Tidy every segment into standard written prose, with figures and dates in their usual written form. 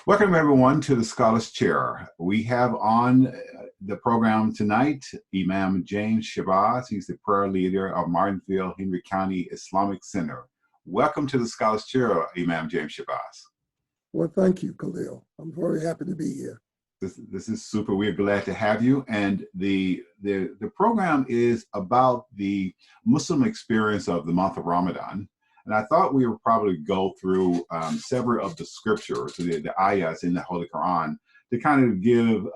Welcome everyone to the Scholars Chair. We have on the program tonight Imam James Shabazz. He's the prayer leader of Martinsville, Henry County Islamic Center. Welcome to the Scholars Chair, Imam James Shabazz. Well, thank you, Khalil. I'm very happy to be here. This is super. We're glad to have you. And the program is about the Muslim experience of the month of Ramadan. And I thought we would probably go through several of the scriptures, the ayahs in the Holy Quran, to kind of give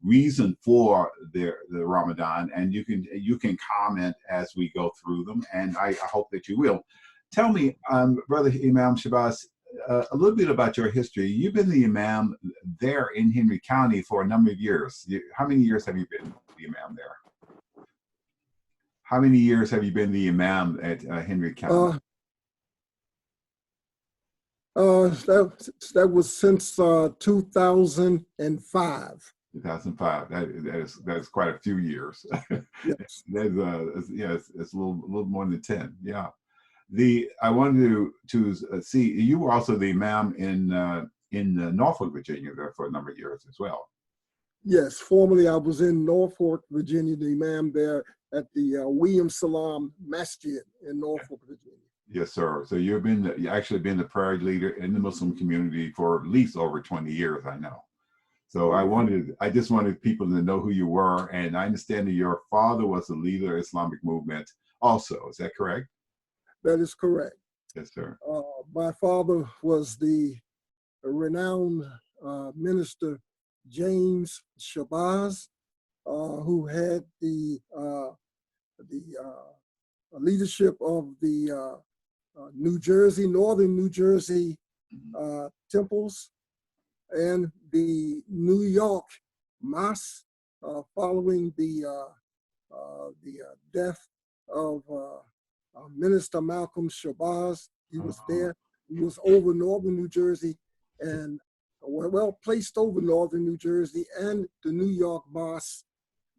reason for the Ramadan, and you can comment as we go through them, and I hope that you will. Tell me, Brother Imam Shabazz, a little bit about your history. You've been the Imam there in Henry County for a number of years. How many years have you been the Imam there? How many years have you been the Imam at Henry County? That was since 2005. 2005. That is quite a few years. Yes. It's a little more than 10. Yeah. I wanted to see, you were also the Imam in Norfolk, Virginia, there for a number of years as well. Yes. Formerly, I was in Norfolk, Virginia, the Imam there at the William Salam Masjid in Norfolk, Virginia. Yes, sir. So you actually been the prayer leader in the Muslim community for at least over 20 years, I know. So I just wanted people to know who you were, and I understand that your father was a leader of the Islamic movement also. Is that correct? That is correct. Yes, sir. My father was the renowned minister James Shabazz, who had the leadership of the northern New Jersey temples, and the New York mosque following the death of Minister Malcolm Shabazz. He was there. He was over northern New Jersey and well placed over northern New Jersey and the New York mosque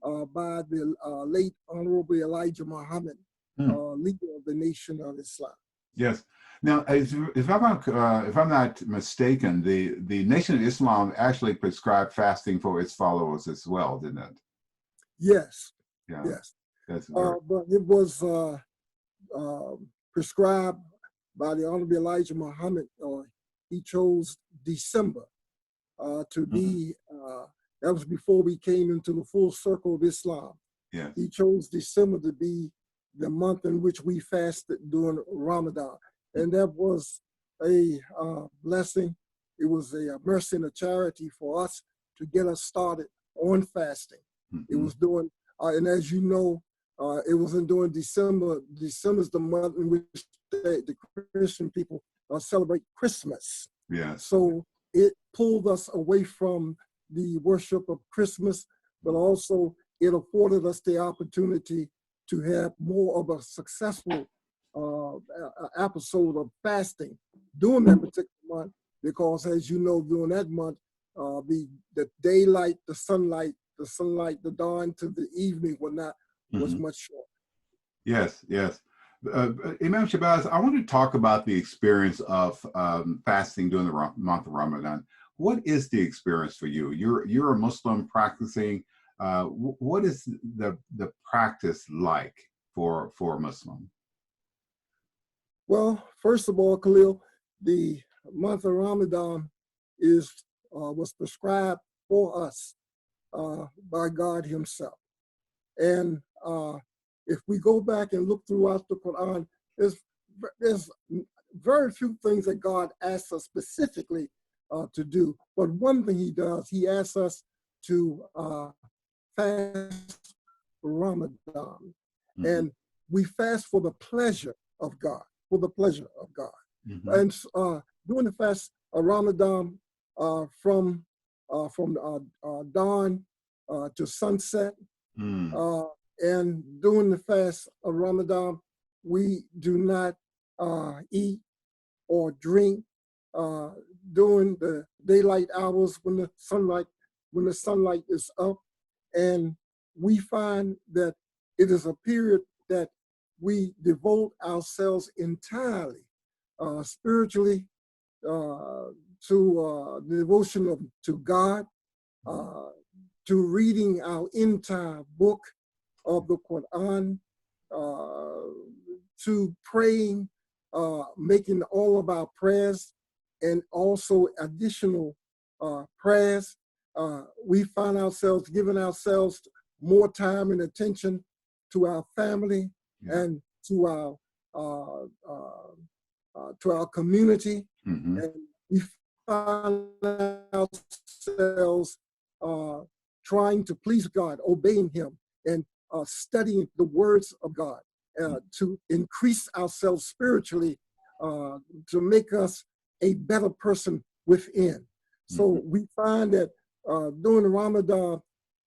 by the late Honorable Elijah Muhammad, leader of the Nation of Islam. Yes. Now, if I'm not mistaken, the Nation of Islam actually prescribed fasting for its followers as well, didn't it? Yes. Yeah. Yes. That's but it was prescribed by the Honorable Elijah Muhammad. He chose December to be. That was before we came into the full circle of Islam. Yes. He chose December to be the month in which we fasted during Ramadan. And that was a blessing. It was a mercy and a charity for us to get us started on fasting. It was during, and as you know, it wasn't during December. December is the month in which the Christian people celebrate Christmas. Yeah. So it pulled us away from the worship of Christmas, but also it afforded us the opportunity to have more of a successful episode of fasting during that particular month, because as you know, during that month, the daylight, the sunlight, the dawn to the evening was much shorter. Yes, yes. Imam Shabazz, I want to talk about the experience of fasting during the month of Ramadan. What is the experience for you? You're a Muslim practicing. What is the practice like for a Muslim? Well, first of all, Khalil, the month of Ramadan was prescribed for us by God Himself. And if we go back and look throughout the Quran, there's very few things that God asks us specifically to do. But one thing He does, He asks us to fast for Ramadan. And we fast for the pleasure of God, for the pleasure of God. And during the fast of Ramadan, from dawn to sunset, and during the fast of Ramadan, we do not eat or drink during the daylight hours when the sunlight is up. And we find that it is a period that we devote ourselves entirely spiritually the devotion to God, to reading our entire book of the Quran, to praying, making all of our prayers, and also additional prayers. We find ourselves giving ourselves more time and attention to our family and to our community, and we find ourselves trying to please God, obeying Him, and studying the words of God to increase ourselves spiritually, to make us a better person within. So we find that during Ramadan,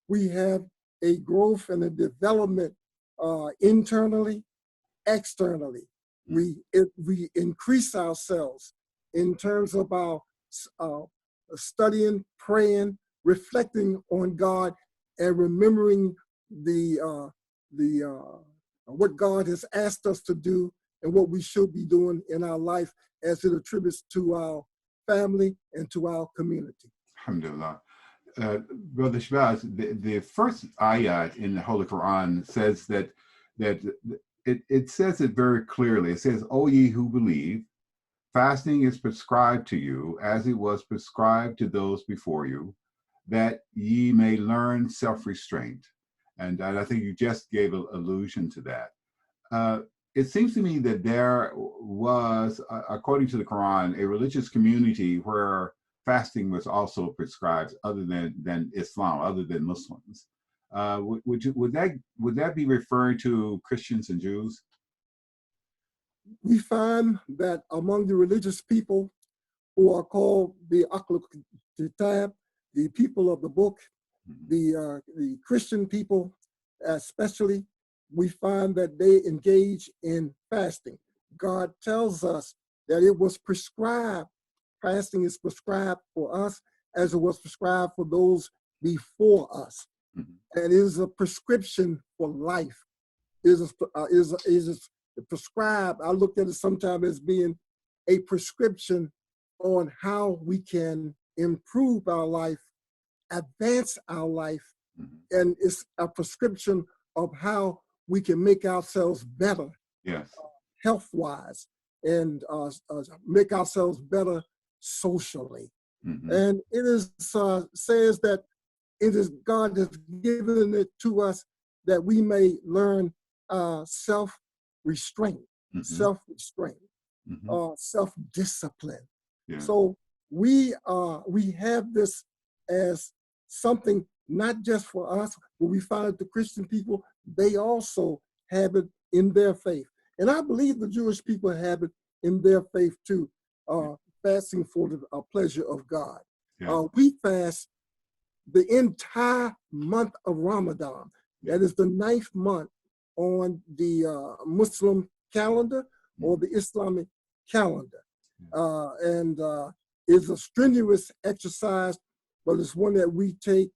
we have a growth and a development internally, externally. We increase ourselves in terms of our studying, praying, reflecting on God, and remembering what God has asked us to do and what we should be doing in our life as it attributes to our family and to our community. Alhamdulillah. Brother Shabazz, the first ayat in the Holy Quran says that it says it very clearly. It says, "O ye who believe, fasting is prescribed to you as it was prescribed to those before you, that ye may learn self-restraint." And I think you just gave an allusion to that. It seems to me that there was, according to the Quran, a religious community where fasting was also prescribed, other than Islam, other than Muslims. Would that be referring to Christians and Jews? We find that among the religious people who are called the Ahlul Kitab, the people of the book, the Christian people especially, we find that they engage in fasting. God tells us that it was prescribed. Fasting is prescribed for us as it was prescribed for those before us. And it is a prescription for life. It is prescribed. I look at it sometimes as being a prescription on how we can improve our life, advance our life, and it's a prescription of how we can make ourselves better, health-wise, and make ourselves better socially. And it is says that it is God has given it to us that we may learn self-restraint, self-discipline. So we have this as something not just for us, but we find that the Christian people, they also have it in their faith. And I believe the Jewish people have it in their faith too, fasting for the pleasure of God. We fast the entire month of Ramadan. That is the 9th month on the Muslim calendar or the Islamic calendar. And it's a strenuous exercise, but it's one that we take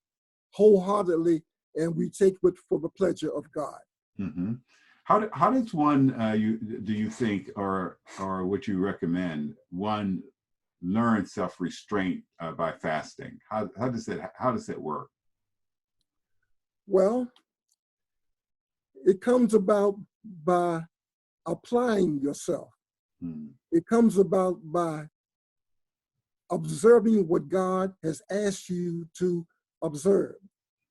wholeheartedly, and we take it for the pleasure of God. How does one, do you think, or would you recommend one learn self-restraint by fasting? How does that work? Well, it comes about by applying yourself. It comes about by observing what God has asked you to observe.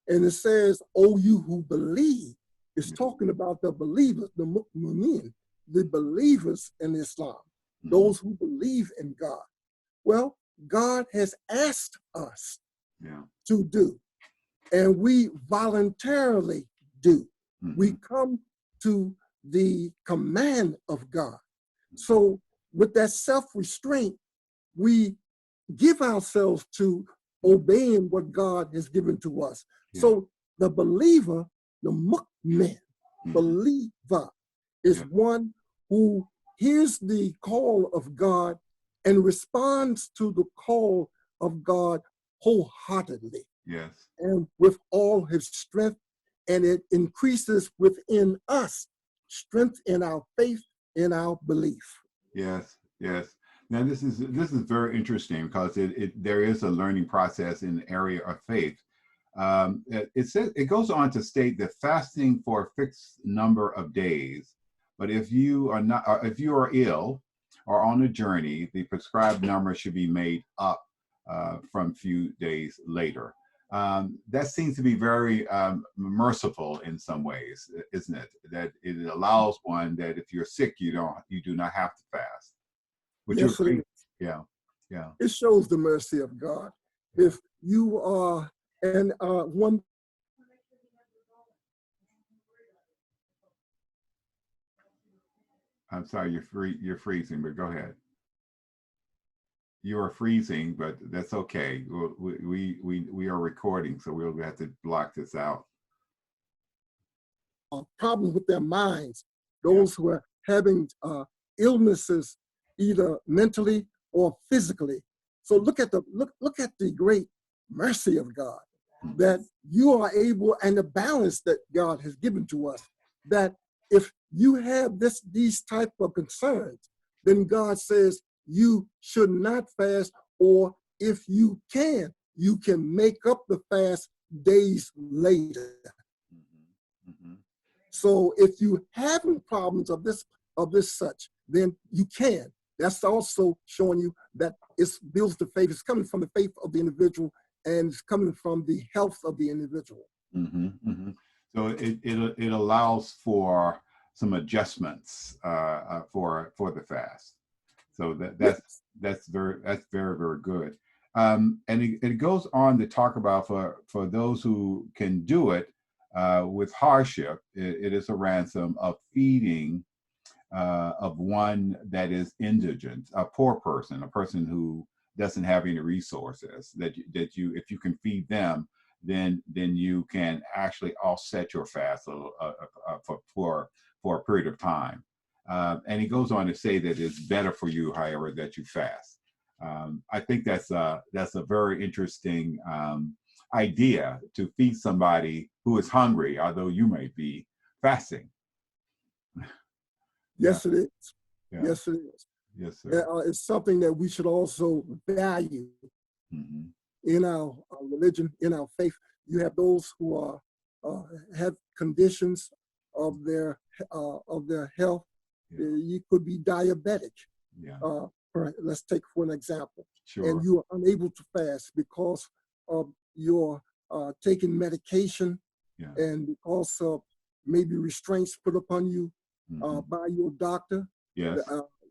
And it says, "Oh, you who believe." It's talking about the believers, the mu'minin, the believers in Islam, those who believe in God. Well, God has asked us to do, and we voluntarily do. We come to the command of God. So with that self-restraint, we give ourselves to obeying what God has given to us. So the believer, the mu'min, believer, is one who hears the call of God and responds to the call of God wholeheartedly. And with all his strength, and it increases within us strength in our faith, in our belief. Yes. Now, this is very interesting because there is a learning process in the area of faith. It goes on to state that fasting for a fixed number of days, but if you are not, if you are ill or on a journey, the prescribed number should be made up from few days later. That seems to be very merciful in some ways, isn't it? That it allows one that if you're sick, you do not have to fast. Would you Yes, it agree? is. Yeah, yeah. It shows the mercy of God. If you are, and one, I'm sorry, you're freezing, but go ahead. You are freezing, but that's okay. We are recording, so we'll have to block this out. problem with their minds, Yeah. those who are having illnesses, either mentally or physically. So look at the great mercy of God, that you are able, and the balance that God has given to us, that if you have these type of concerns, then God says you should not fast, or if you can make up the fast days later. Mm-hmm. So if you having problems of this such, then you can. That's also showing you that it builds the faith. It's coming from the faith of the individual, and it's coming from the health of the individual. Mm-hmm, mm-hmm. So it allows for some adjustments for the fast. So that's very good. And it goes on to talk about for those who can do it with hardship, it is a ransom of feeding of one that is indigent, a poor person, a person who doesn't have any resources. That you if you can feed them, then you can actually offset your fast for a period of time. And he goes on to say that it's better for you, however, that you fast. I think that's a very interesting idea, to feed somebody who is hungry, although you may be fasting. Yeah, Yes, it is. yeah, Yes, it is. yes, sir. It's something that we should also value Mm-hmm. in our religion, in our faith. You have those who are have conditions of their health. Yeah, You could be diabetic. yeah, Let's take for an example, and sure. you are unable to fast because of your taking medication, Yeah, and because of maybe restraints put upon you mm-hmm. by your doctor. Yes,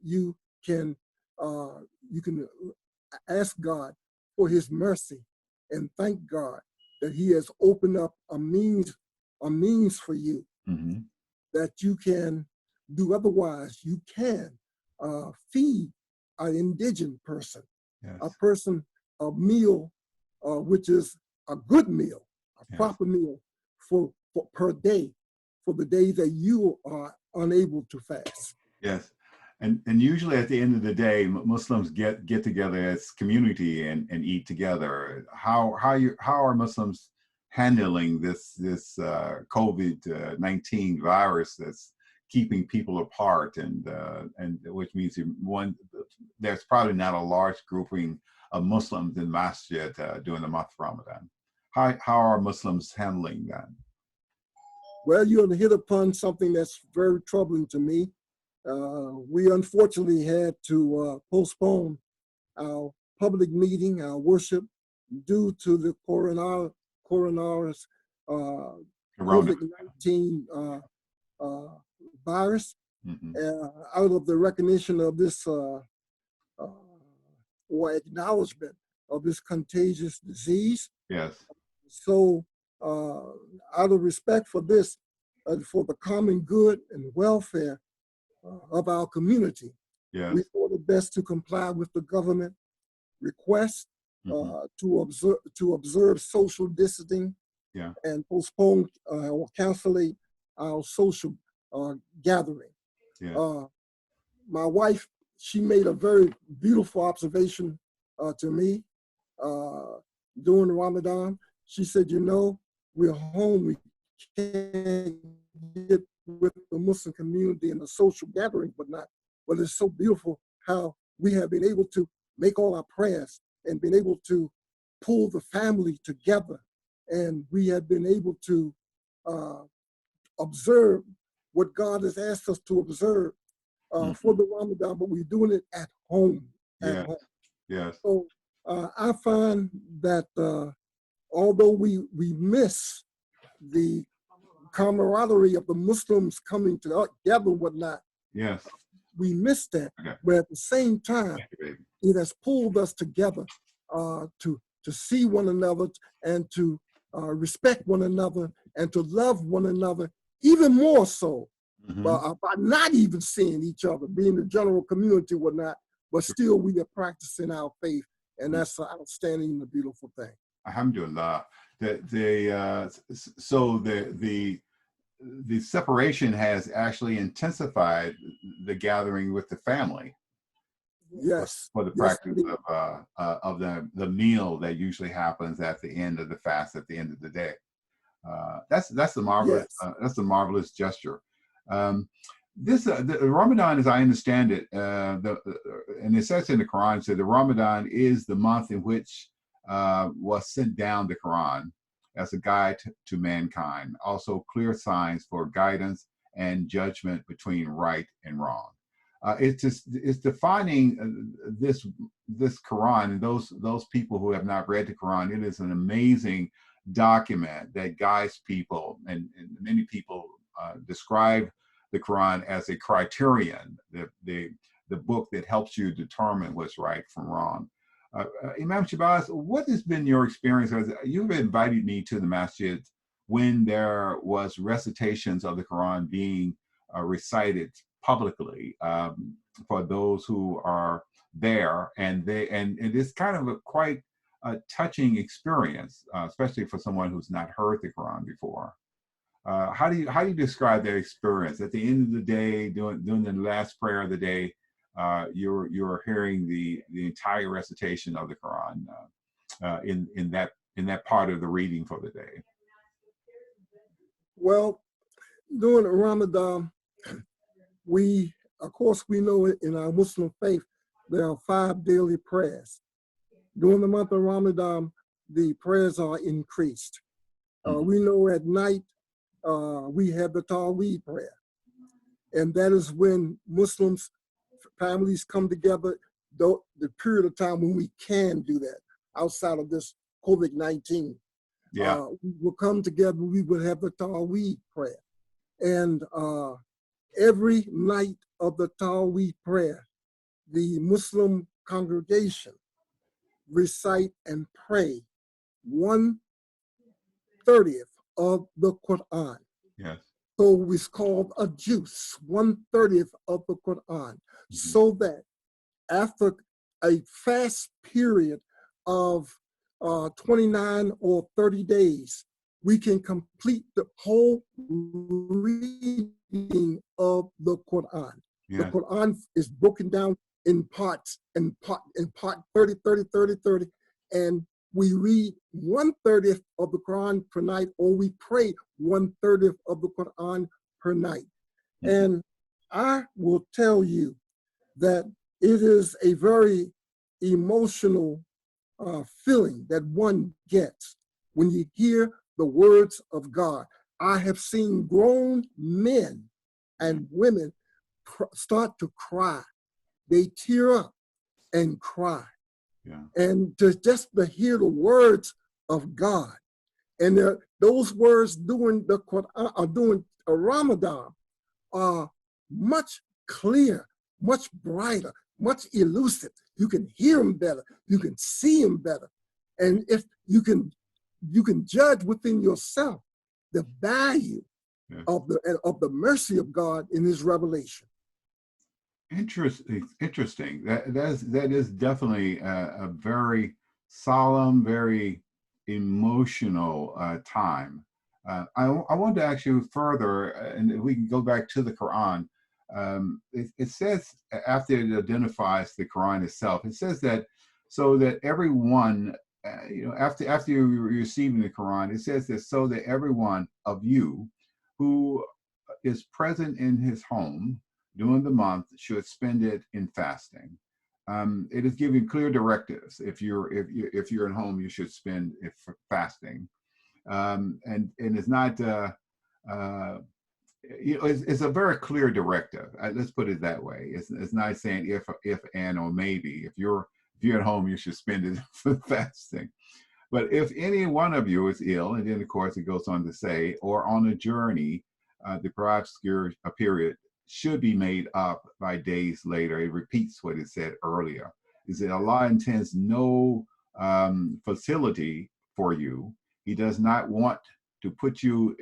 You can ask God for His mercy and thank God that He has opened up a means for you mm-hmm. that you can do. Otherwise, you can feed an indigent person, Yes, a person, a meal which is a good meal, a yes, proper meal for per day, for the day that you are unable to fast. yes. And usually at the end of the day, Muslims get together as community and eat together. How are Muslims handling this COVID-19 virus that's keeping people apart, and which means there's probably not a large grouping of Muslims in masjid during the month of Ramadan. How are Muslims handling that? Well, you have hit upon something that's very troubling to me. We unfortunately had to postpone our public meeting, our worship, due to the coronavirus Corona. COVID-19 virus. Mm-hmm. Out of the recognition of this or acknowledgement of this contagious disease. Yes. So out of respect for this, for the common good and welfare of our community, Yes. we thought it best to comply with the government request to observe social distancing, Yeah. and postpone or cancel our social gathering. Yeah. My wife, she made a very beautiful observation to me during Ramadan. She said, "You know, we're home. We can't get with the Muslim community and the social gathering, but it's so beautiful how we have been able to make all our prayers and been able to pull the family together. And we have been able to observe what God has asked us to observe for the Ramadan, but we're doing it at home. At home. Yes. So I find that although we miss the camaraderie of the Muslims coming together and whatnot, yes, we miss that. Okay. But at the same time, it has pulled us together to see one another and to respect one another and to love one another even more so. By not even seeing each other, being the general community or whatnot, but still we are practicing our faith, and that's an outstanding and a beautiful thing. Alhamdulillah. So the separation has actually intensified the gathering with the family. Yes. For the practice of the meal that usually happens at the end of the fast, at the end of the day. That's a marvelous that's a marvelous gesture. The Ramadan, as I understand it, and it says in the Quran, so the Ramadan is the month in which was sent down the Quran as a guide to mankind, also clear signs for guidance and judgment between right and wrong. It's defining this Quran, and those people who have not read the Quran. It is an amazing document that guides people, and many people describe the Quran as a criterion, the book that helps you determine what's right from wrong. Imam Shabazz, what has been your experience? You've invited me to the masjid when there was recitations of the Quran being recited publicly for those who are there, and it's kind of quite a touching experience, especially for someone who's not heard the Quran before. How do you describe that experience? At the end of the day, during the last prayer of the day, you're hearing the entire recitation of the Quran in that part of the reading for the day. Well, during Ramadan, of course we know in our Muslim faith there are 5 daily prayers. During the month of Ramadan, the prayers are increased. We know at night we have the Tawheed prayer, and that is when Muslims families come together. The period of time when we can do that outside of this COVID-19, we will come together. We will have the Tawheed prayer, and every night of the Tawheed prayer, the Muslim congregation recite and pray 1/30 of the Quran. Yes. So it's called a juice, 1/30 of the Quran, so that after a fast period of 29 or 30 days, we can complete the whole reading of the Quran. Yes. The Quran is broken down in parts, in part 30, 30, 30, 30, and we read 1/30 of the Quran per night, or we pray 1/30 of the Quran per night. And I will tell you that it is a very emotional feeling that one gets when you hear the words of God. I have seen grown men and women start to cry. They tear up and cry. Yeah. And just to hear the words of God, and those words during the Quran, during Ramadan, are much clearer, much brighter, much elusive. You can hear them better, you can see them better, and if you can judge within yourself the value of the mercy of God in His revelation. Interesting. That is definitely a very solemn, very emotional time. I want to ask you further, and if we can go back to the Quran. It says, after it identifies the Quran itself, it says that so that everyone, after you receiving the Quran, it says that so that everyone of you who is present in his home during the month should spend it in fasting. it is giving clear directives. If you're at home, you should spend it fasting, and it's not. It's a very clear directive. Let's put it that way. It's not saying if and or maybe. If you're at home, you should spend it for fasting. But if any one of you is ill, and then of course it goes on to say, or on a journey, the perhaps a period should be made up by days later. It repeats what it said earlier. Is that Allah intends no facility for you. He does not want to put you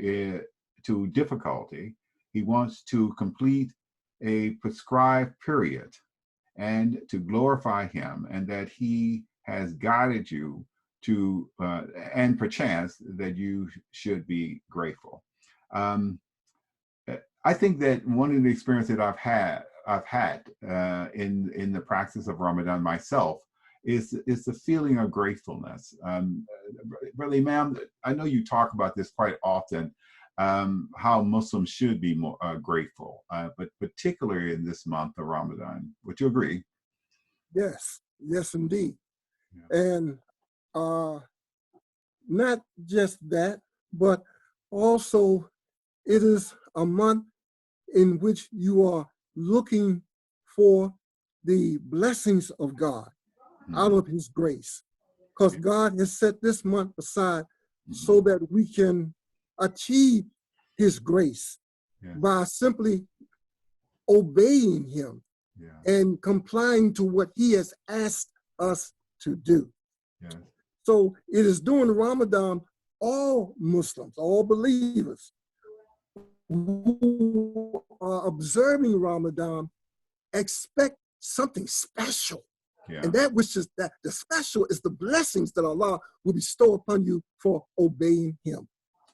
to difficulty. He wants to complete a prescribed period and to glorify him, and that he has guided you to, and perchance that you should be grateful. I think that one of the experiences that I've had in the practice of Ramadan myself is the feeling of gratefulness. Brother Imam, I know you talk about this quite often, how Muslims should be more grateful, but particularly in this month of Ramadan. Would you agree? Yes, yes, indeed. Yeah. And not just that, but also it is a month in which you are looking for the blessings of God out of his grace. Because God has set this month aside so that we can achieve his grace by simply obeying him and complying to what he has asked us to do. So it is during Ramadan, all Muslims, all believers who are observing Ramadan expect something special. And that which is that the special is the blessings that Allah will bestow upon you for obeying him.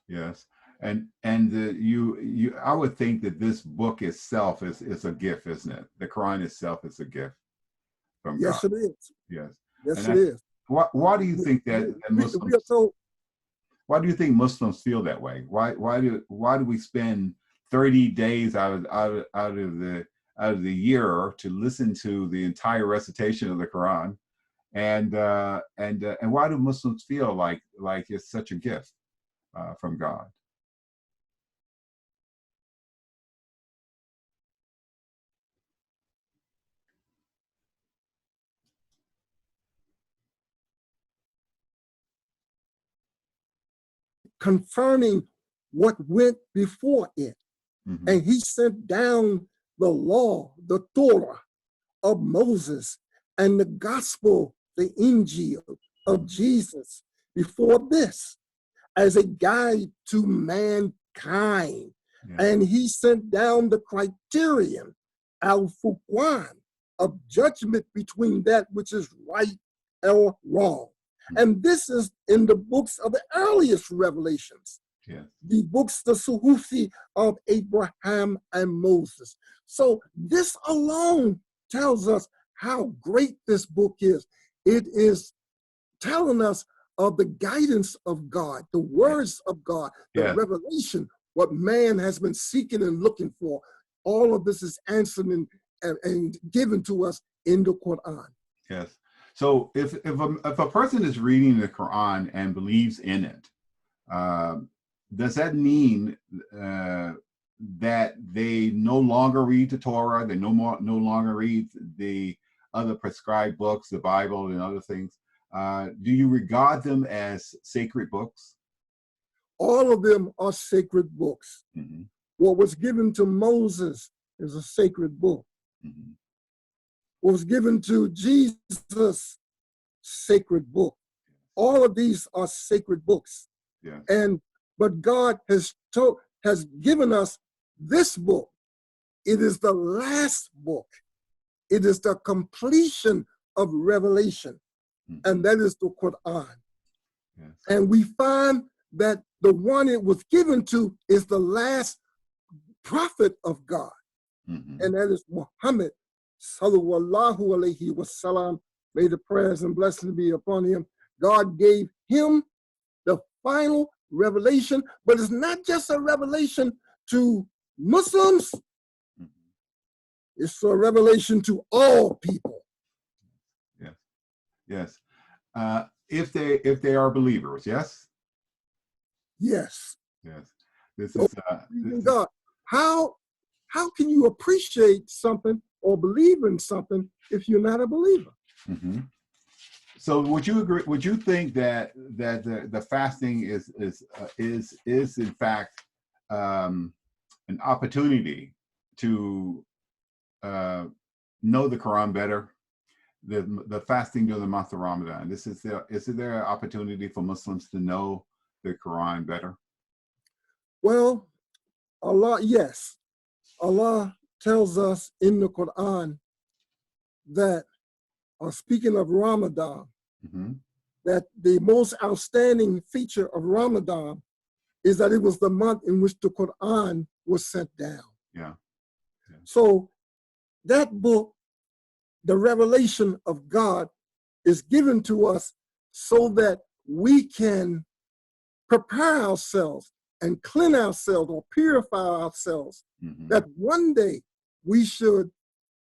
Yes. And you I would think that this book itself is a gift, isn't it? The Quran itself is a gift from God. Yes, it is. Yes. Yes, it is. Why do you think that Muslims, why do you think Muslims feel that way? Why do we spend 30 days out of the year to listen to the entire recitation of the Quran, and why do Muslims feel like it's such a gift from God? Confirming what went before it. And he sent down the law, the Torah of Moses, and the gospel, the Injil of Jesus before this as a guide to mankind. And he sent down the criterion, al-Furqan, of judgment between that which is right or wrong. And this is in the books of the earliest revelations. The books, the Suhufi of Abraham and Moses. So this alone tells us how great this book is. It is telling us of the guidance of God, the words of God, the revelation, what man has been seeking and looking for. All of this is answered and given to us in the Quran. Yes. So if a person is reading the Quran and believes in it, does that mean that they no longer read the Torah, they no longer read the other prescribed books, the Bible and other things? Do you regard them as sacred books? All of them are sacred books. What was given to Moses is a sacred book. What was given to Jesus, sacred book. All of these are sacred books. But God has given us this book. It is the last book. It is the completion of revelation. And that is the Quran. And we find that the one it was given to is the last prophet of God. And that is Muhammad, sallallahu alayhi wasallam. May the prayers and blessings be upon him. God gave him the final revelation, but it's not just a revelation to Muslims. It's a revelation to all people. Yes. If they are believers, yes? Yes. Yes. This Oh, is God. How can you appreciate something or believe in something if you're not a believer? mm-hmm. So would you agree, would you think that the fasting is in fact an opportunity to know the Quran better? The fasting during the month of Ramadan. Is there an opportunity for Muslims to know the Quran better? Well, yes. Allah tells us in the Quran that, speaking of Ramadan, Mm-hmm. that the most outstanding feature of Ramadan is that it was the month in which the Quran was sent down. Yeah. So that book, the revelation of God, is given to us so that we can prepare ourselves and cleanse ourselves or purify ourselves, Mm-hmm. that one day we should,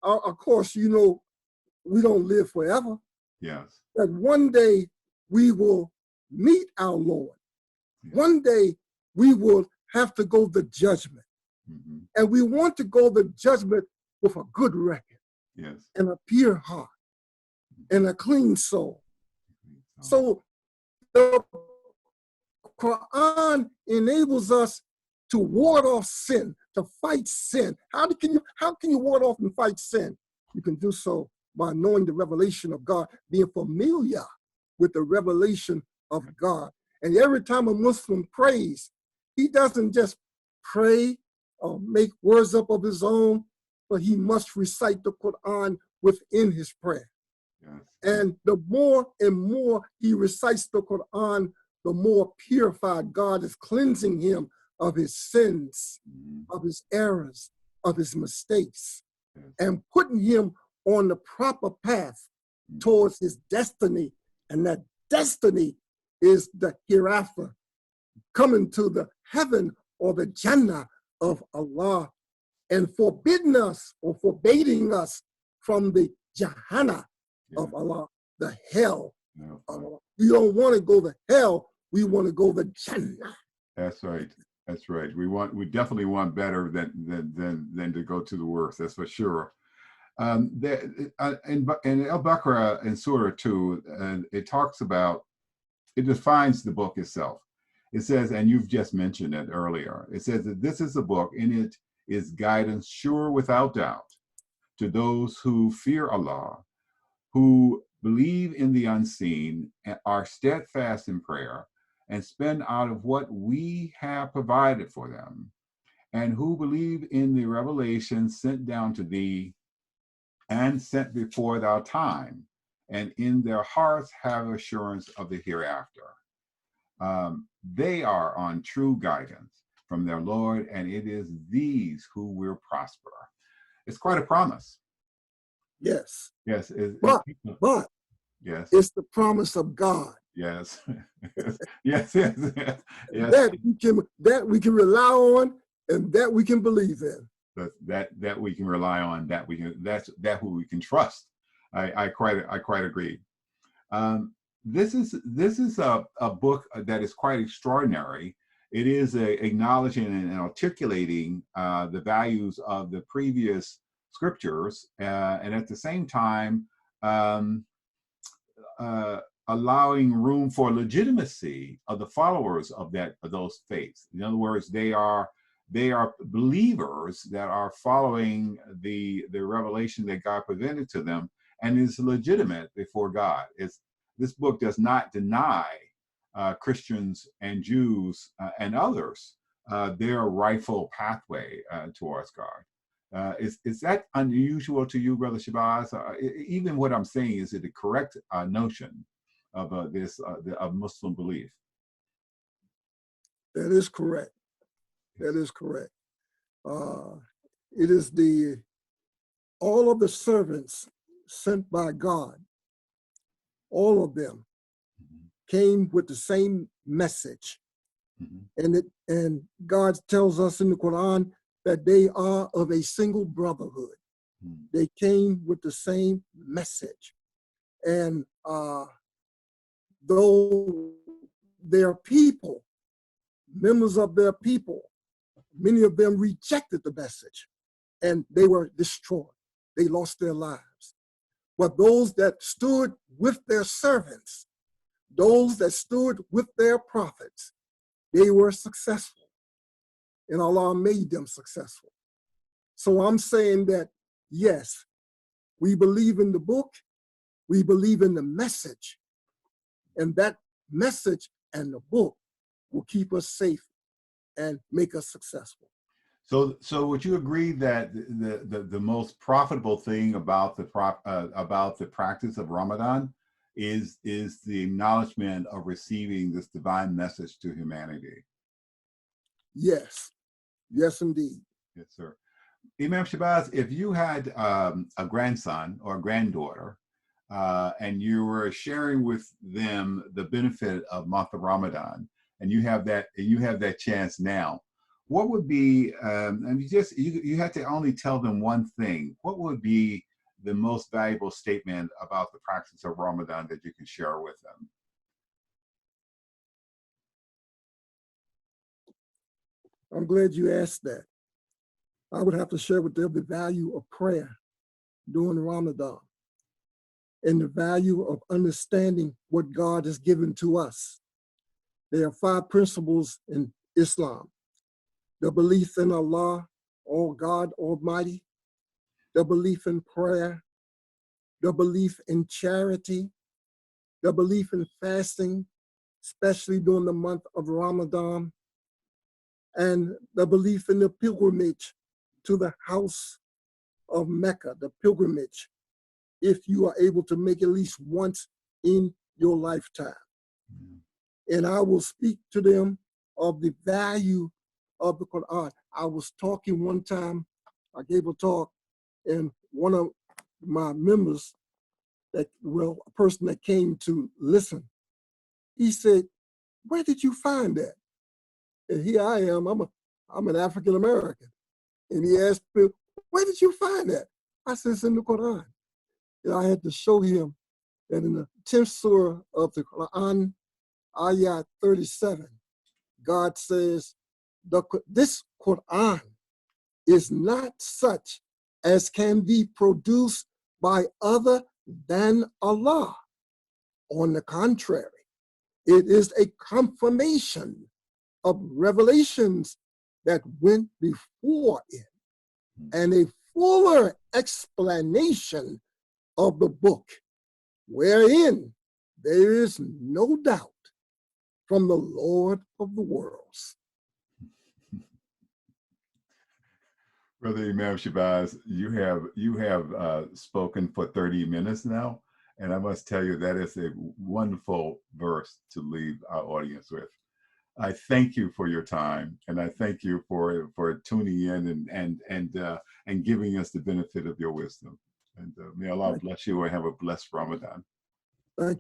of course, we don't live forever. Yes. That one day we will meet our Lord. Yes. One day we will have to go to judgment. Mm-hmm. And we want to go to judgment with a good record. Yes. And a pure heart and a clean soul. So the Quran enables us to ward off sin, to fight sin. How can you ward off and fight sin? You can do so by knowing the revelation of God, being familiar with the revelation of God. And every time a Muslim prays, he doesn't just pray or make words up of his own, but he must recite the Quran within his prayer. Yes. And the more and more he recites the Quran, the more purified God is cleansing him of his sins, of his errors, of his mistakes, and putting him on the proper path towards his destiny. And that destiny is the hereafter, coming to the heaven or the Jannah of Allah, and forbidding us or forbidding us from the Jahannam of Allah, the hell of Allah. We don't want to go to hell. We want to go to Jannah. That's right. That's right. We definitely want better than to go to the worst. That's for sure. In Al-Baqarah in Surah 2, it talks about, it defines the book itself. It says, and you've just mentioned it earlier, it says that this is a book, in it is guidance sure without doubt to those who fear Allah, who believe in the unseen, and are steadfast in prayer, and spend out of what we have provided for them, and who believe in the revelation sent down to thee and sent before thou time, and in their hearts have assurance of the hereafter. They are on true guidance from their Lord, and it is these who will prosper. It's quite a promise. Yes. Yes. But yes, it's the promise of God. Yes. yes. Yes. Yes. Yes. That we can rely on, and that we can believe in. That we can rely on. That who we can trust. I quite agree. This is a book that is quite extraordinary. It is acknowledging and articulating the values of the previous scriptures, and at the same time allowing room for legitimacy of the followers of those faiths. In other words, they are believers that are following the revelation that God presented to them, and is legitimate before God. This book does not deny Christians and Jews and others their rightful pathway towards God. Is that unusual to you, Brother Shabazz? Even what I'm saying, is it the correct notion of of Muslim belief? That is correct. That is correct. It is all of the servants sent by God, all of them came with the same message. And God tells us in the Quran that they are of a single brotherhood. They came with the same message. And though their people, members of their people, many of them rejected the message and they were destroyed. They lost their lives. But those that stood with their servants, those that stood with their prophets, they were successful. And Allah made them successful. So I'm saying that, yes, we believe in the book, we believe in the message, and that message and the book will keep us safe and make us successful. So would you agree that the most profitable thing about the practice of Ramadan is the acknowledgement of receiving this divine message to humanity? Yes, yes, indeed. Yes, sir. Imam Shabazz, if you had a grandson or a granddaughter, and you were sharing with them the benefit of month of Ramadan, and you have that chance now, what would be, and you had to only tell them one thing, what would be the most valuable statement about the practice of Ramadan that you can share with them? I'm glad you asked that. I would have to share with them the value of prayer during Ramadan and the value of understanding what God has given to us. There are 5 principles in Islam: the belief in Allah, or God Almighty, the belief in prayer, the belief in charity, the belief in fasting, especially during the month of Ramadan, and the belief in the pilgrimage to the house of Mecca, the pilgrimage, if you are able to make at least once in your lifetime. And I will speak to them of the value of the Quran. I was talking one time, I gave a talk, and one of my members, a person that came to listen, he said, "Where did you find that?" And here I am, I'm an African American. And he asked me, "Where did you find that?" I said, "It's in the Quran." And I had to show him that in the 10th surah of the Quran, ayat 37, God says, this Quran is not such as can be produced by other than Allah. On the contrary, it is a confirmation of revelations that went before it and a fuller explanation of the book, wherein there is no doubt from the Lord of the worlds. Brother Imam Shabazz, you have spoken for 30 minutes now, and I must tell you that is a wonderful verse to leave our audience with. I thank you for your time, and I thank you for tuning in and giving us the benefit of your wisdom. And may Allah bless you and have a blessed Ramadan. Thank you.